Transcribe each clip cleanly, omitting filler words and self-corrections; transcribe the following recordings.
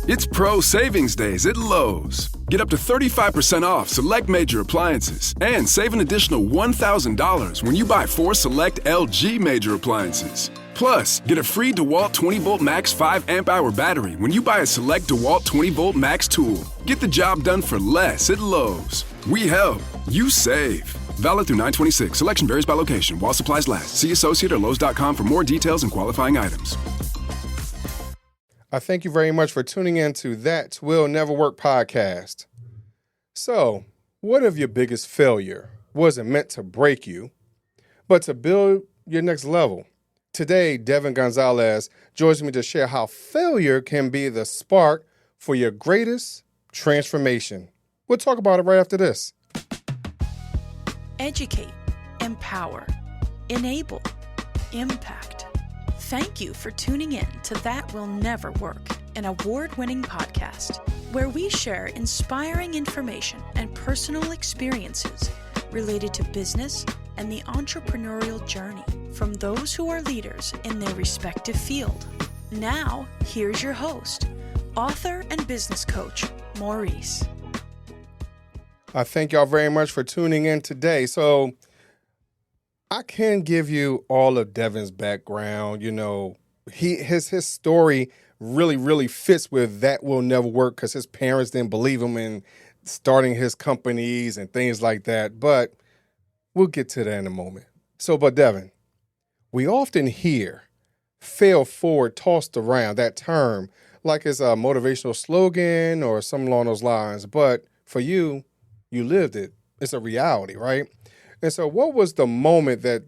It's Pro Savings Days at Lowe's. Get up to 35% off select major appliances and save an additional $1,000 when you buy 4 select LG major appliances. Plus, get a free DeWalt 20-volt max 5 amp-hour battery when you buy a select DeWalt 20-volt max tool. Get the job done for less at Lowe's. We help. You save. Valid through 9/26. Selection varies by location. While supplies last. See associate or Lowe's.com for more details and qualifying items. I thank you very much for tuning in to That Will Never Work podcast. So, what if your biggest failure wasn't meant to break you, but to build your next level? Today, Devan Gonzalez joins me to share how failure can be the spark for your greatest transformation. We'll talk about it right after this. Educate, empower, enable, impact. Thank you for tuning in to That Will Never Work, an award-winning podcast where we share inspiring information and personal experiences related to business and the entrepreneurial journey from those who are leaders in their respective field. Now, here's your host, author and business coach, Maurice. I thank y'all very much for tuning in today. So, I can give you all of Devan's background. You know, his story really fits with That Will Never Work because his parents didn't believe him in starting his companies and things like that. But we'll get to that in a moment. So, but Devan, we often hear fail forward tossed around, that term, like it's a motivational slogan or something along those lines. But for you, you lived it. It's a reality, right? And so what was the moment that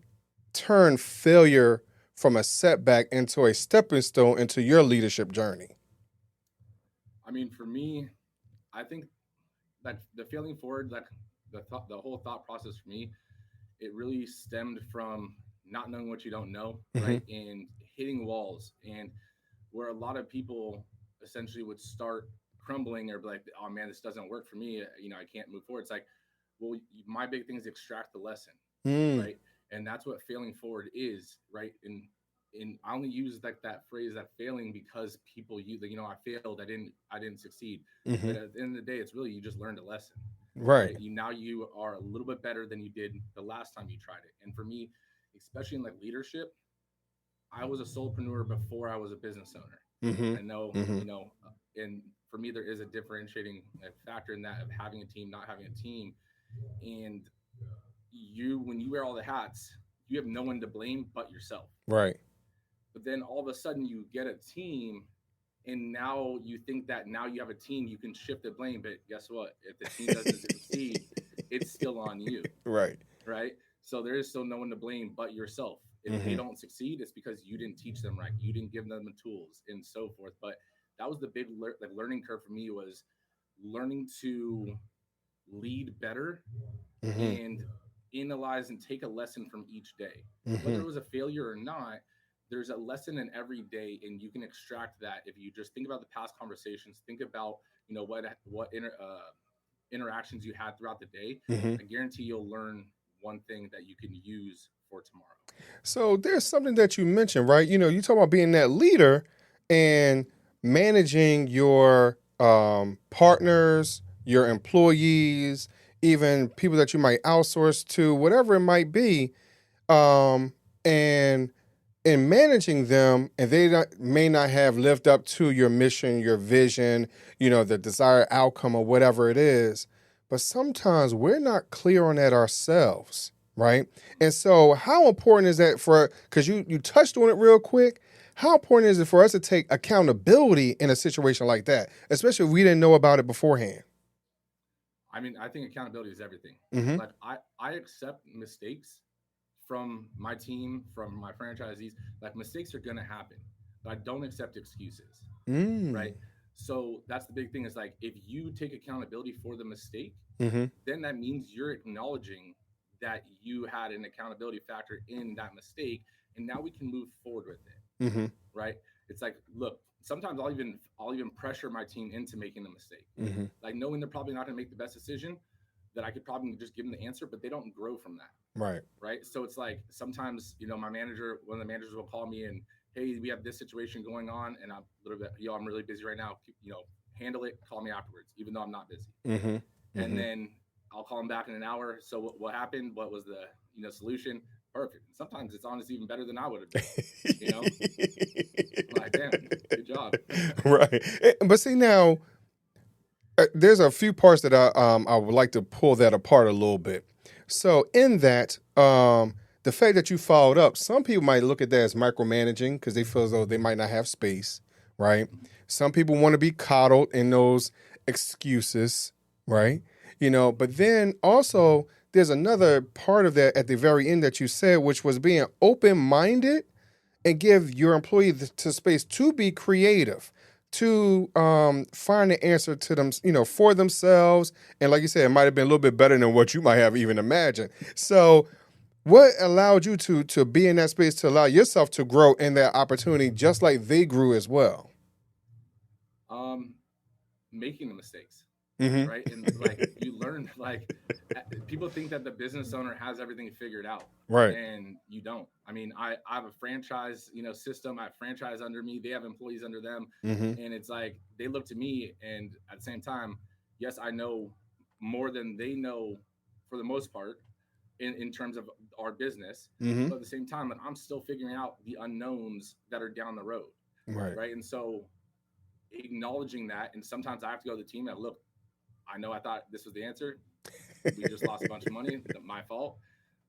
turned failure from a setback into a stepping stone into your leadership journey? I mean, for me, I think that the failing forward, like the whole thought process for me, it really stemmed from not knowing what you don't know, right? And hitting walls, and where a lot of people essentially would start crumbling or be like, oh man, this doesn't work for me. You know, I can't move forward. It's like, well, my big thing is extract the lesson, right? And that's what failing forward is, right? And I only use like that phrase, that failing, because people use, you know, I failed, I didn't succeed. But at the end of the day, it's really, you just learned a lesson, right? Now you are a little bit better than you did the last time you tried it. And for me, especially in like leadership, I was a solopreneur before I was a business owner. I know, you know, and for me, there is a differentiating factor in that of having a team, not having a team. And when you wear all the hats, you have no one to blame but yourself. Right. But then all of a sudden you get a team, and now you think that now you have a team, you can shift the blame. But guess what? If the team doesn't succeed, it's still on you. Right. Right. So there is still no one to blame but yourself. If they don't succeed, it's because you didn't teach them right. You didn't give them the tools and so forth. But that was the big learning curve for me, was learning to lead better and analyze and take a lesson from each day. Whether it was a failure or not, there's a lesson in every day, and you can extract that if you just think about the past conversations, think about, you know, what interactions you had throughout the day. I guarantee you'll learn one thing that you can use for tomorrow. So there's something that you mentioned, right? You know, you talk about being that leader and managing your partners, your employees, even people that you might outsource to, whatever it might be, and in managing them, and they may not have lived up to your mission, your vision, you know, the desired outcome or whatever it is. But sometimes we're not clear on that ourselves, right? And so how important is that because you touched on it real quick, how important is it for us to take accountability in a situation like that, especially if we didn't know about it beforehand? I mean, I think accountability is everything. Like I accept mistakes from my team, from my franchisees. Like, mistakes are going to happen, but I don't accept excuses, right? So that's the big thing, is like, if you take accountability for the mistake, then that means you're acknowledging that you had an accountability factor in that mistake, and now we can move forward with it, right? It's like, look, sometimes I'll even pressure my team into making a mistake, like knowing they're probably not going to make the best decision, that I could probably just give them the answer, but they don't grow from that. Right. So it's like, sometimes, you know, one of the managers will call me and, hey, we have this situation going on, and I'm a little bit, I'm really busy right now. Handle it. Call me afterwards, even though I'm not busy. And then I'll call them back in an hour. So what happened? What was the solution? Perfect. And sometimes it's honestly even better than I would have done. Like, damn, good job. Right. But see now, there's a few parts that I would like to pull that apart a little bit. So in that, the fact that you followed up, some people might look at that as micromanaging because they feel as though they might not have space, right? Some people want to be coddled in those excuses, right? But then also there's another part of that at the very end that you said, which was being open-minded and give your employee the space to be creative, to find the answer to them, for themselves. And like you said, it might have been a little bit better than what you might have even imagined. So what allowed you to be in that space to allow yourself to grow in that opportunity just like they grew as well? Making the mistakes, right? And like you learn, like people think that the business owner has everything figured out, right? And you don't. I mean, I have a franchise, system. I have franchise under me. They have employees under them, and it's like they look to me. And at the same time, yes, I know more than they know for the most part in terms of our business. But at the same time, I'm still figuring out the unknowns that are down the road, right? And so acknowledging that, and sometimes I have to go to the team and look, I know I thought this was the answer. We just lost a bunch of money. My fault.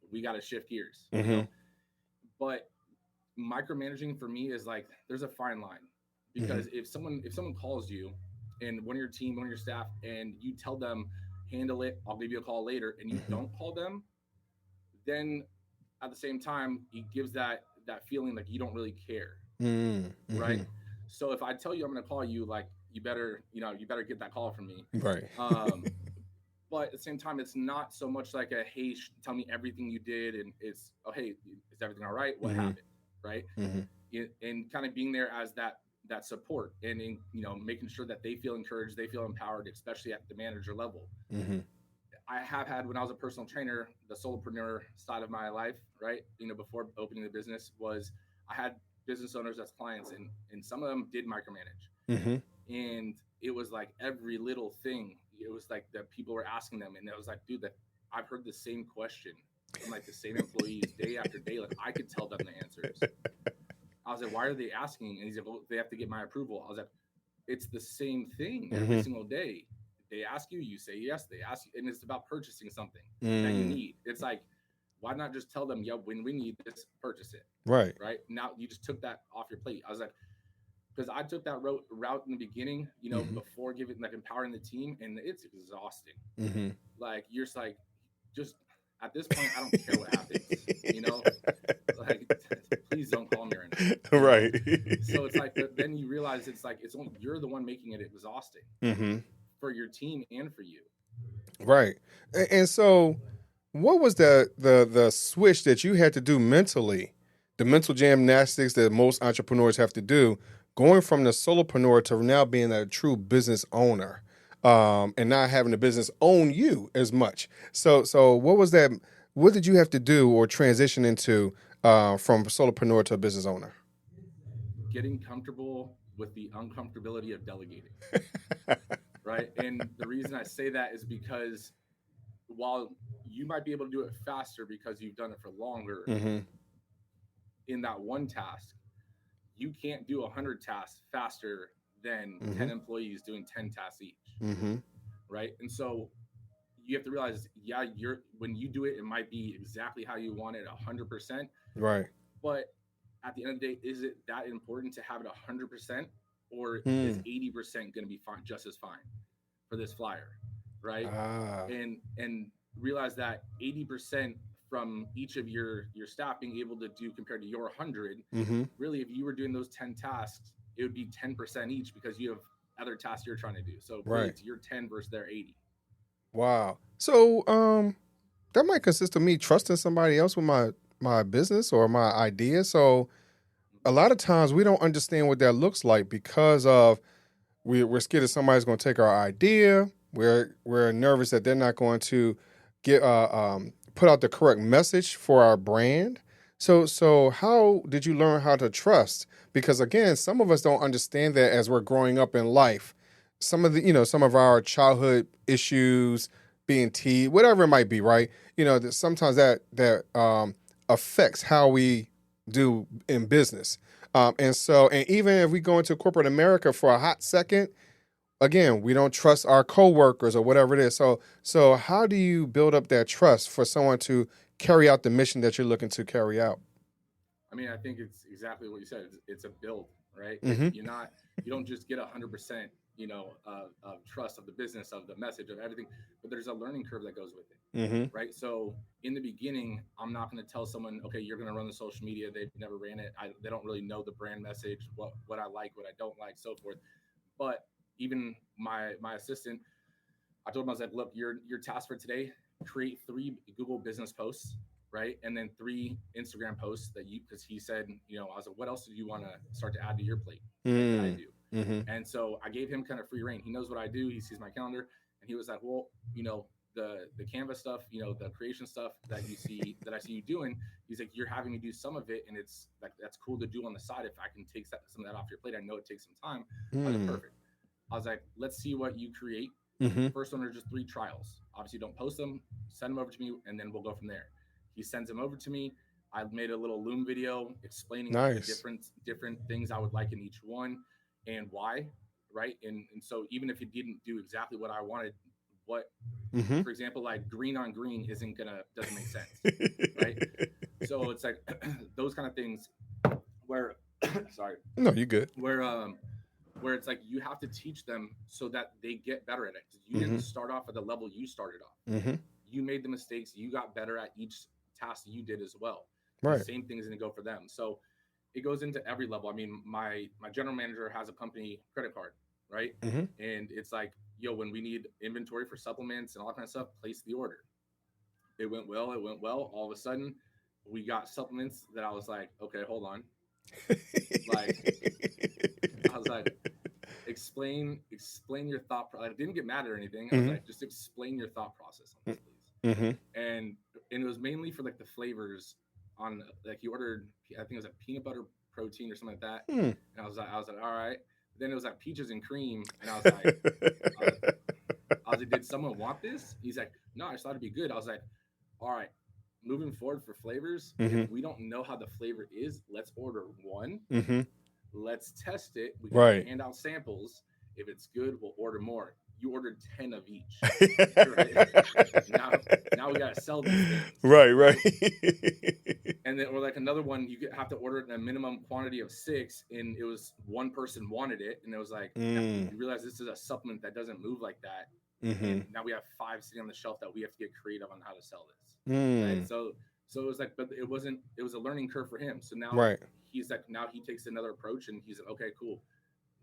We got to shift gears. But micromanaging for me is like there's a fine line, because if someone calls you and one of your team, one of your staff, and you tell them handle it, I'll give you a call later, and you don't call them, then at the same time it gives that feeling like you don't really care, right? So if I tell you I'm going to call you, like you better get that call from me, right? But at the same time, it's not so much like a hey, tell me everything you did, and it's hey, is everything all right? What happened, right? And kind of being there as that support, and in, making sure that they feel encouraged, they feel empowered, especially at the manager level. I have had, when I was a personal trainer, the solopreneur side of my life, right? Before opening the business, was I had business owners as clients, and some of them did micromanage, and it was like every little thing. It was like that people were asking them, and it was like, dude, that I've heard the same question from like the same employees day after day. Like I could tell them the answers. I was like, why are they asking? And he's like, well, they have to get my approval. I was like, it's the same thing every single day. They ask you, you say yes. They ask you, and it's about purchasing something that you need. It's like, why not just tell them, yeah, when we need this, purchase it. Right. Now you just took that off your plate. I was like, because I took that route in the beginning, before empowering the team, and it's exhausting. Like you're just like, just at this point, I don't care what happens. Like please don't call me right now. Right. So it's like, but then you realize it's like it's only you're the one making it exhausting for your team and for you. Right. And so, what was the switch that you had to do mentally? The mental gymnastics that most entrepreneurs have to do, going from the solopreneur to now being a true business owner, and not having the business own you as much. So what was that? What did you have to do or transition into from solopreneur to a business owner? Getting comfortable with the uncomfortability of delegating, right? And the reason I say that is because while you might be able to do it faster because you've done it for longer, in that one task, you can't do 100 tasks faster than 10 employees doing 10 tasks each, right? And so you have to realize, yeah, when you do it, it might be exactly how you want it, 100%, right? But at the end of the day, is it that important to have it 100%, or is 80% going to be fine, just as fine for this flyer, right? And realize that 80% from each of your staff being able to do compared to your 100, really, if you were doing those 10 tasks, it would be 10% each because you have other tasks you're trying to do. So really, it's your 10 versus their 80. Wow. So that might consist of me trusting somebody else with my business or my idea. So a lot of times we don't understand what that looks like because of we're scared that somebody's going to take our idea. We're nervous that they're not going to get put out the correct message for our brand. So how did you learn how to trust? Because again, some of us don't understand that as we're growing up in life. Some of some of our childhood issues, being teased, whatever it might be, right? Sometimes that affects how we do in business. And even if we go into corporate America for a hot second, again, we don't trust our coworkers or whatever it is. So how do you build up that trust for someone to carry out the mission that you're looking to carry out? I mean, I think it's exactly what you said. It's a build, right? Mm-hmm. You don't just get 100%, of trust of the business, of the message, of everything, but there's a learning curve that goes with it, Mm-hmm. right? So in the beginning, I'm not going to tell someone, okay, you're going to run the social media. They've never ran it. They don't really know the brand message, what I like, what I don't like, so forth. But even my assistant, I told him, I was like, look, your task for today, create 3 Google business posts, right? And then 3 Instagram posts because he said, I was like, what else do you want to start to add to your plate that I do? Mm-hmm. And so I gave him kind of free reign. He knows what I do. He sees my calendar, and he was like, well, the Canva stuff, the creation stuff that I see you doing, he's like, you're having me do some of it, and it's like, that's cool to do on the side. If I can take some of that off your plate, I know it takes some time. I was like, perfect. I was like, let's see what you create. Mm-hmm. First one are just 3 trials. Obviously, don't post them. Send them over to me, and then we'll go from there. He sends them over to me. I made a little Loom video explaining different things I would like in each one and why, right? And so even if it didn't do exactly what I wanted, Mm-hmm. for example, like green on green doesn't make sense, right? So it's like those kind of things where, sorry, no, you're good. Where it's like you have to teach them so that they get better at it. You didn't start off at the level you started off. Mm-hmm. You made the mistakes. You got better at each task that you did as well. Right. The same thing is going to go for them. So it goes into every level. I mean, my general manager has a company credit card, right? Mm-hmm. And it's like, when we need inventory for supplements and all that kind of stuff, place the order. It went well. All of a sudden, we got supplements that I was like, okay, hold on. I was like, explain your thought. I didn't get mad or anything. I was like, just explain your thought process on this, please. Mm-hmm. And it was mainly for like the flavors on, like, you ordered, I think it was like peanut butter protein or something like that. And I was like, all right. Then it was like peaches and cream, and I was like, did someone want this? He's like, no, I just thought it'd be good. I was like, all right, moving forward for flavors, if we don't know how the flavor is, let's order one. Let's test it. We can hand out samples. If it's good, we'll order more. You ordered 10 of each. Right? Now we gotta sell these things. Right. And then, or like another one, you have to order it in a minimum quantity of 6, and it was one person wanted it, and it was like, you realize this is a supplement that doesn't move like that. And now we have 5 sitting on the shelf that we have to get creative on how to sell this. Right? So it was like, but it was a learning curve for him. So now he's like, now he takes another approach, and he's like, okay, cool.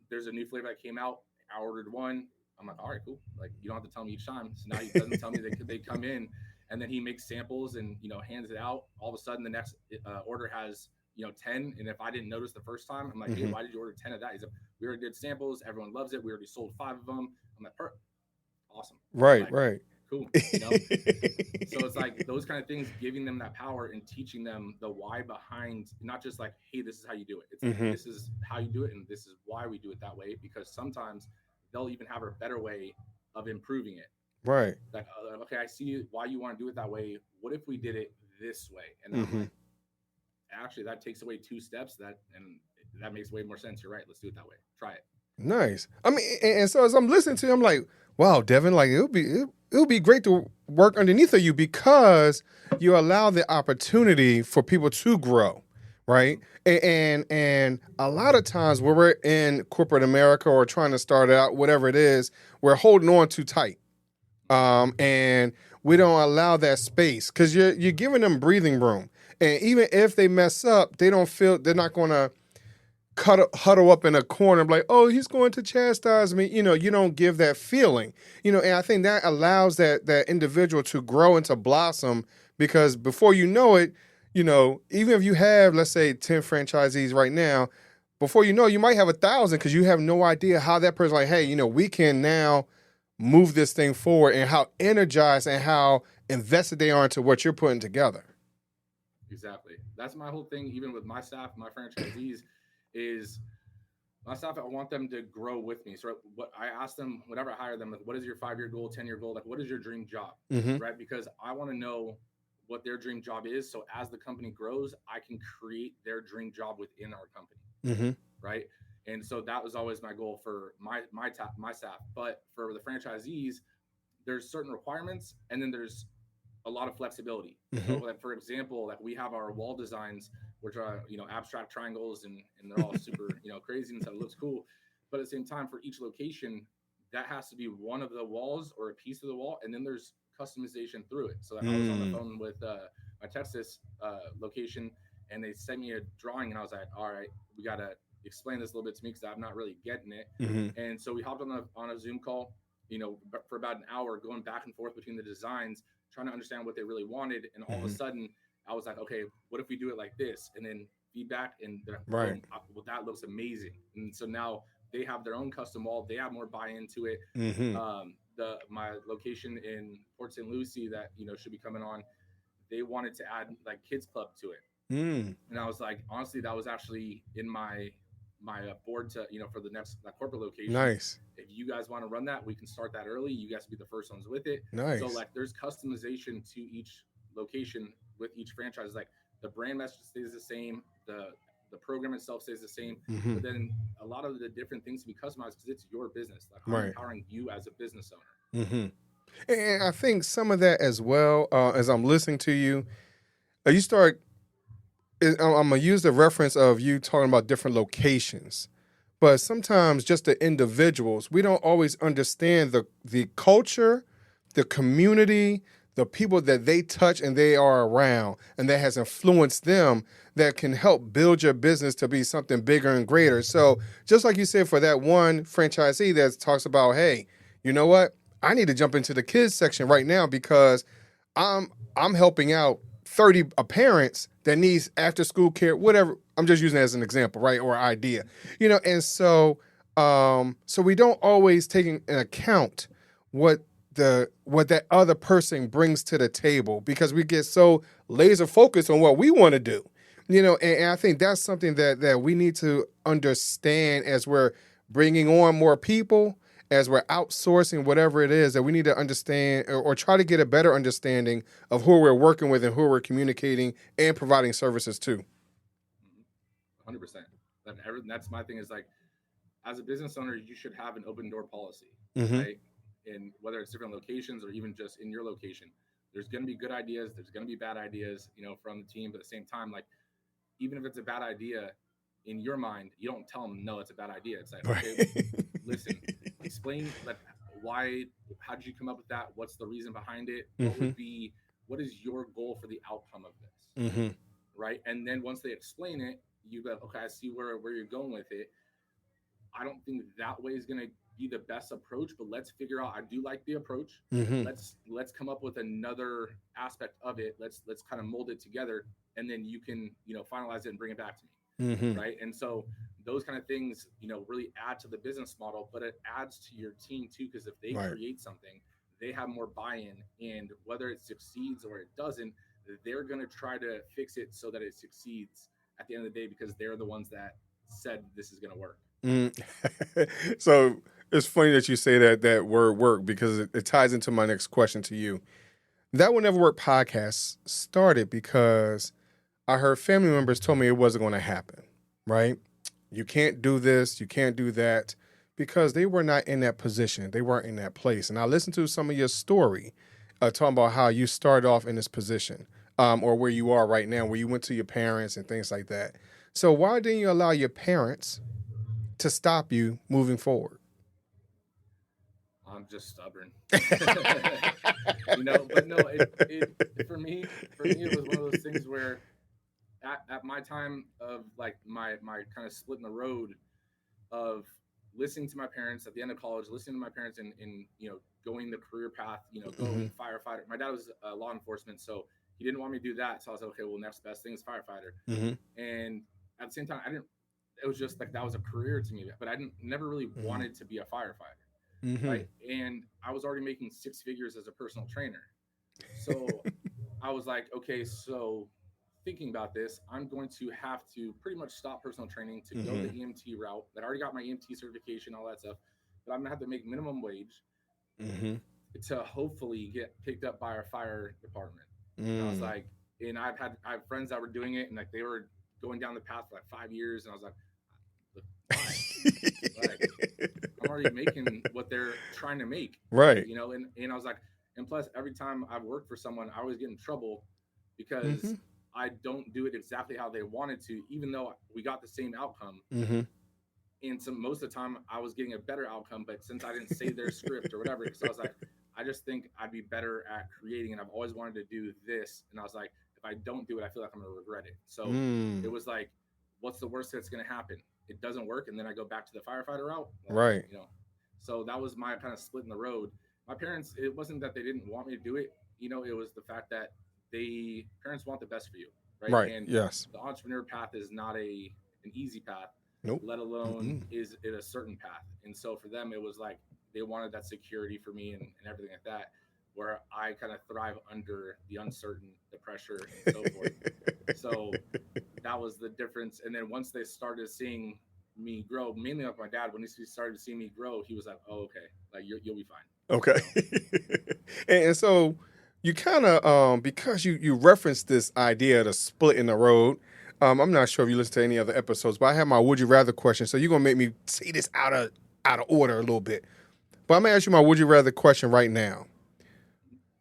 There's a new flavor that came out. I ordered one. I'm like, all right, cool. Like, you don't have to tell me each time. So now he doesn't tell me they come in, and then he makes samples and, hands it out. All of a sudden the next order has, 10. And if I didn't notice the first time, I'm like, hey, why did you order 10 of that? He's like, we already did samples. Everyone loves it. We already sold 5 of them. I'm like, perfect. Awesome. Right. Cool. So it's like those kind of things, giving them that power and teaching them the why behind, not just like, hey, this is how you do it. It's like, this is how you do it, and this is why we do it that way, because sometimes they'll even have a better way of improving it. Right. Like, okay, I see why you want to do it that way. What if we did it this way? And I'm like, actually, that takes away 2 steps. And that makes way more sense. You're right. Let's do it that way. Try it. Nice. I mean, and so as I'm listening to you, I'm like, wow, Devan, like it would be great to work underneath of you, because you allow the opportunity for people to grow, right? And a lot of times when we're in corporate America or trying to start out, whatever it is, we're holding on too tight, and we don't allow that space, because you're giving them breathing room. And even if they mess up, they're not going to huddle up in a corner and be like, oh, he's going to chastise me. You don't give that feeling, and I think that allows that individual to grow and to blossom, because before you know it, even if you have, let's say, 10 franchisees right now, before you know, you might have 1,000, because you have no idea how that person, like, hey, we can now move this thing forward, and how energized and how invested they are into what you're putting together. Exactly. That's my whole thing. Even with my staff, my franchisees, is my staff. I want them to grow with me. So what I ask them, whenever I hire them, like, what is your 5-year goal, 10-year goal? Like, what is your dream job? Mm-hmm. Right? Because I want to know what their dream job is. So as the company grows, I can create their dream job within our company. Mm-hmm. Right. And so that was always my goal for my staff. But for the franchisees, there's certain requirements, and then there's a lot of flexibility. Mm-hmm. So, like, for example, like we have our wall designs, which are abstract triangles, and they're all super crazy, and so it looks cool. But at the same time, for each location, that has to be one of the walls or a piece of the wall, and then there's customization through it. So I was on the phone with my Texas location, and they sent me a drawing, and I was like, all right, we gotta explain this a little bit to me because I'm not really getting it. Mm-hmm. And so we hopped on a Zoom call, for about an hour, going back and forth between the designs, trying to understand what they really wanted. And all of a sudden, I was like, okay, what if we do it like this? And then feedback, and Right. well, that looks amazing. And so now they have their own custom wall. They have more buy-in to it. Mm-hmm. My location in Port St. Lucie that should be coming on, they wanted to add like kids club to it. And I was like, honestly, that was actually in my board to for the next corporate location. Nice. If you guys want to run that, we can start that early. You guys be the first ones with it. Nice. So like there's customization to each location with each franchise. Like the brand message stays the same, the program itself stays the same, but then a lot of the different things can be customized because it's your business. Like I'm empowering you as a business owner. And I think some of that as well, as I'm listening to you, you start. I'm gonna use the reference of you talking about different locations, but sometimes just the individuals, we don't always understand the culture, the community, the people that they touch and they are around, and that has influenced them, that can help build your business to be something bigger and greater. So just like you said, for that one franchisee that talks about, hey, you know what? I need to jump into the kids section right now because I'm helping out 30 parents that needs after school care, whatever. I'm just using it as an example, right? Or idea, and so we don't always take into account what that other person brings to the table because we get so laser focused on what we want to do, and I think that's something that we need to understand as we're bringing on more people, as we're outsourcing whatever it is, that we need to understand or try to get a better understanding of who we're working with and who we're communicating and providing services to. 100%. That's my thing is like, as a business owner, you should have an open door policy, right? And whether it's different locations or even just in your location, there's going to be good ideas. There's going to be bad ideas, from the team. But at the same time, like, even if it's a bad idea in your mind, you don't tell them, no, it's a bad idea. It's like, okay, listen, explain like how did you come up with that? What's the reason behind it? What is your goal for the outcome of this? Right. And then once they explain it, you go, okay, I see where you're going with it. I don't think that way is going to be the best approach, but let's figure out, I do like the approach. Let's come up with another aspect of it. Let's kind of mold it together, and then you can, finalize it and bring it back to me. Right. And so those kind of things, really add to the business model, but it adds to your team too, because if they create something, they have more buy-in, and whether it succeeds or it doesn't, they're going to try to fix it so that it succeeds at the end of the day, because they're the ones that said this is going to work. So it's funny that you say that word work, because it ties into my next question to you. That Will Nevr Work podcast started because I heard family members told me it wasn't going to happen, right? You can't do this, you can't do that, because they were not in that position. They weren't in that place. And I listened to some of your story talking about how you started off in this position, or where you are right now, where you went to your parents and things like that. So why didn't you allow your parents to stop you moving forward? I'm just stubborn. But no, it for me, it was one of those things where at my time of like my kind of split in the road of listening to my parents at the end of college, listening to my parents in going the career path, going firefighter. My dad was law enforcement, so he didn't want me to do that. So I was like, okay, well, next best thing is firefighter. And at the same time, it was just like, that was a career to me, but I never really wanted to be a firefighter. Right. And I was already making 6 figures as a personal trainer. So I was like, okay, so thinking about this, I'm going to have to pretty much stop personal training to go the EMT route. That I already got my EMT certification, all that stuff, but I'm gonna have to make minimum wage to hopefully get picked up by our fire department. And I was like, and I have friends that were doing it, and like they were going down the path for like 5 years, and I was like, like I'm already making what they're trying to make, right? You know, and I was like, and plus every time I've worked for someone, I always get in trouble because I don't do it exactly how they wanted to, even though we got the same outcome. And so most of the time I was getting a better outcome, but since I didn't say their script or whatever, because I was like, I just think I'd be better at creating, and I've always wanted to do this. And I was like, if I don't do it, I feel like I'm going to regret it. So it was like, what's the worst that's going to happen? It doesn't work, and then I go back to the firefighter route. Right. You know, so that was my kind of split in the road. My parents, it wasn't that they didn't want me to do it. You know, it was the fact that parents want the best for you. Right. Right. And yes. the entrepreneur path is not an easy path. Nope. Let alone is it a certain path. And so for them, it was like they wanted that security for me and everything like that, where I kind of thrive under the uncertain, the pressure, and so forth. So that was the difference. And then once they started seeing me grow, mainly like my dad, when he started seeing me grow, he was like, "Oh, okay, like you'll be fine." Okay. and so you kind of because you referenced this idea of the split in the road. I'm not sure if you listen to any other episodes, but I have my would you rather question. So you're gonna make me say this out of order a little bit. But I'm gonna ask you my would you rather question right now.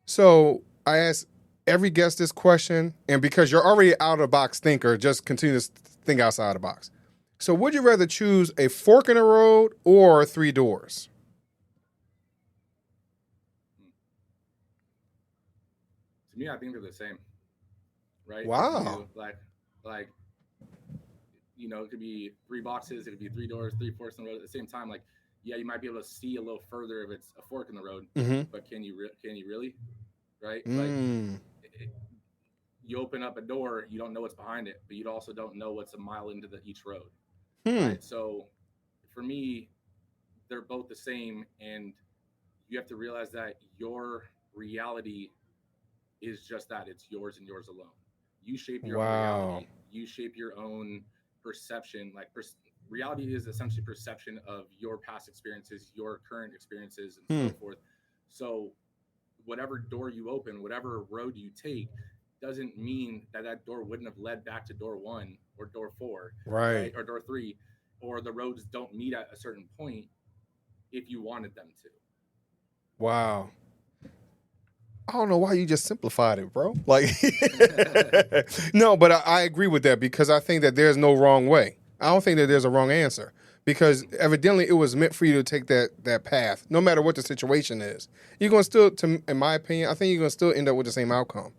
So I ask every guest this question, and because you're already out of the box thinker, just continue to think outside the box. So would you rather choose a fork in the road or 3 doors? To me, I think they're the same. Right? Wow. Like, you know, it could be 3 boxes, it could be 3 doors, 3 forks in the road at the same time. Like, yeah, you might be able to see a little further if it's a fork in the road, but can you really? Right? Like, you open up a door, you don't know what's behind it, but you also don't know what's a mile into each road. Right? So for me, they're both the same, and you have to realize that your reality is just that. It's yours and yours alone. You shape your own reality. You shape your own perception. Like reality is essentially perception of your past experiences, your current experiences, and so forth. So whatever door you open, whatever road you take, doesn't mean that door wouldn't have led back to door 1 or door 4, right? Or door 3, or the roads don't meet at a certain point if you wanted them to. Wow. I don't know why you just simplified it, bro. Like, no, but I agree with that because I think that there's no wrong way. I don't think that there's a wrong answer because evidently it was meant for you to take that path, no matter what the situation is. You're going to still, in my opinion, I think you're going to still end up with the same outcome.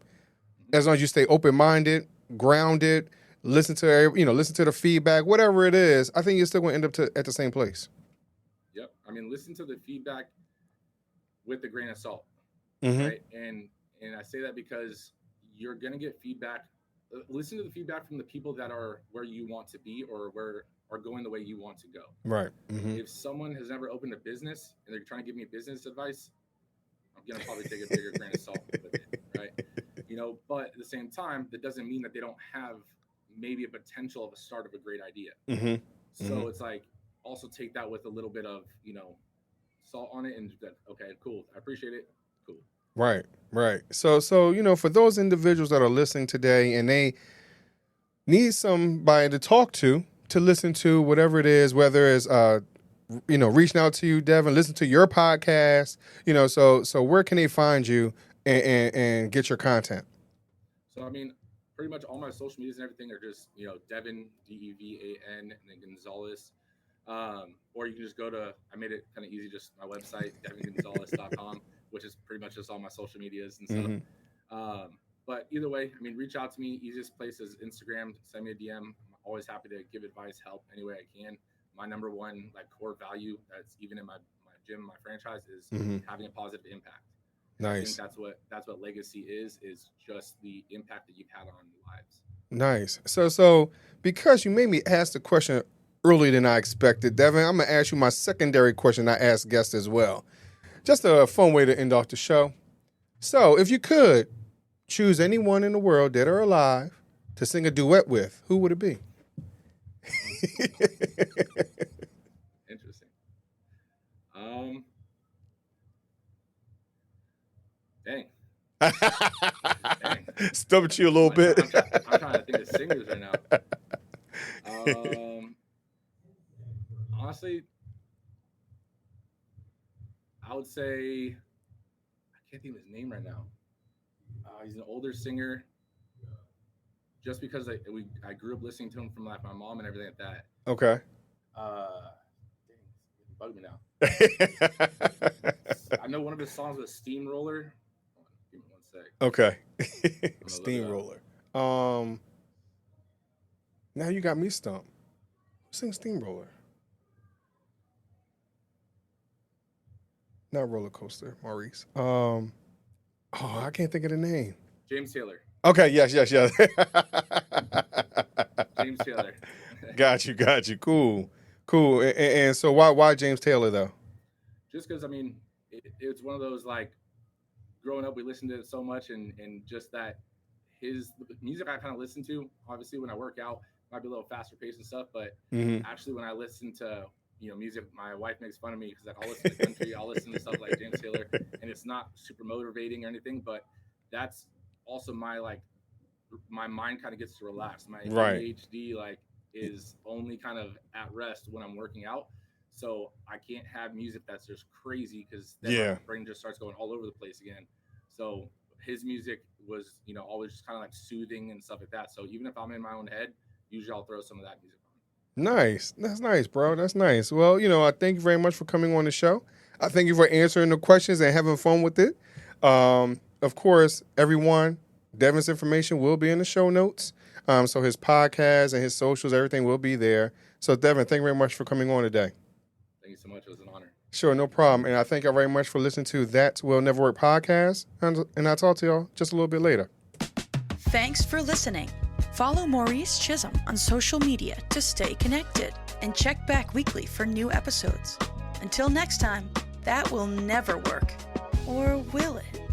As long as you stay open-minded, grounded, listen to the feedback, whatever it is, I think you're still going to end up at the same place. Yep. I mean, listen to the feedback with a grain of salt. Right. And I say that because you're going to get feedback. Listen to the feedback from the people that are where you want to be or where are going the way you want to go. Right. If someone has never opened a business and they're trying to give me business advice, I'm going to probably take a bigger grain of salt with it. Right. You know, but at the same time, that doesn't mean that they don't have maybe a potential of a start of a great idea. So it's like, also take that with a little bit of, salt on it and okay, cool. I appreciate it. Cool. Right. So, for those individuals that are listening today and they need somebody to talk to listen to whatever it is, whether it's, reaching out to you, Devan, listen to your podcast, so where can they find you and get your content? So, I mean, pretty much all my social medias and everything are just, Devan, Devan, and then Gonzalez. Or you can just go to, I made it kind of easy, just my website, devangonzalez.com, which is pretty much just all my social medias and stuff. But either way, I mean, reach out to me. Easiest place is Instagram. Send me a DM. I'm always happy to give advice, help any way I can. My number one core value that's even in my gym, my franchise is having a positive impact. Nice. I think that's what legacy is just the impact that you've had on lives. Nice. So because you made me ask the question earlier than I expected, Devan, I'm going to ask you my secondary question I ask guests as well. Just a fun way to end off the show. So if you could choose anyone in the world, dead or alive, to sing a duet with, who would it be? Interesting. Dang. Stumped you a little bit. I'm trying to think of singers right now. Honestly, I would say I can't think of his name right now. He's an older singer. Just because I grew up listening to him from like my mom and everything like that. Okay. Dang, bug me now. I know one of his songs was Steamroller. Give me one sec. Okay. Steamroller. Now you got me stumped. Who sings Steamroller? Not Roller Coaster, Maurice. I can't think of the name. James Taylor. Okay, yes. James Taylor. Got you. Cool. And so why James Taylor though? Just because, I mean, it's one of those, like, growing up, we listened to it so much, and just that the music I kind of listen to, obviously when I work out, might be a little faster paced and stuff, but actually when I listen to, music, my wife makes fun of me because like, I'll listen to country, I'll listen to stuff like James Taylor, and it's not super motivating or anything, but that's also my mind kind of gets to relax. My ADHD is only kind of at rest when I'm working out. So I can't have music that's just crazy because then my brain just starts going all over the place again. So his music was, always just kind of like soothing and stuff like that. So even if I'm in my own head, usually I'll throw some of that music on. Nice. That's nice, bro. That's nice. Well, I thank you very much for coming on the show. I thank you for answering the questions and having fun with it. Of course, everyone, Devan's information will be in the show notes. So his podcast and his socials, everything will be there. So Devan, thank you very much for coming on today. Thank you so much. It was an honor. Sure, no problem. And I thank y'all very much for listening to That Will Nevr Work podcast. And I'll talk to y'all just a little bit later. Thanks for listening. Follow Maurice Chism on social media to stay connected and check back weekly for new episodes. Until next time, that will never work. Or will it?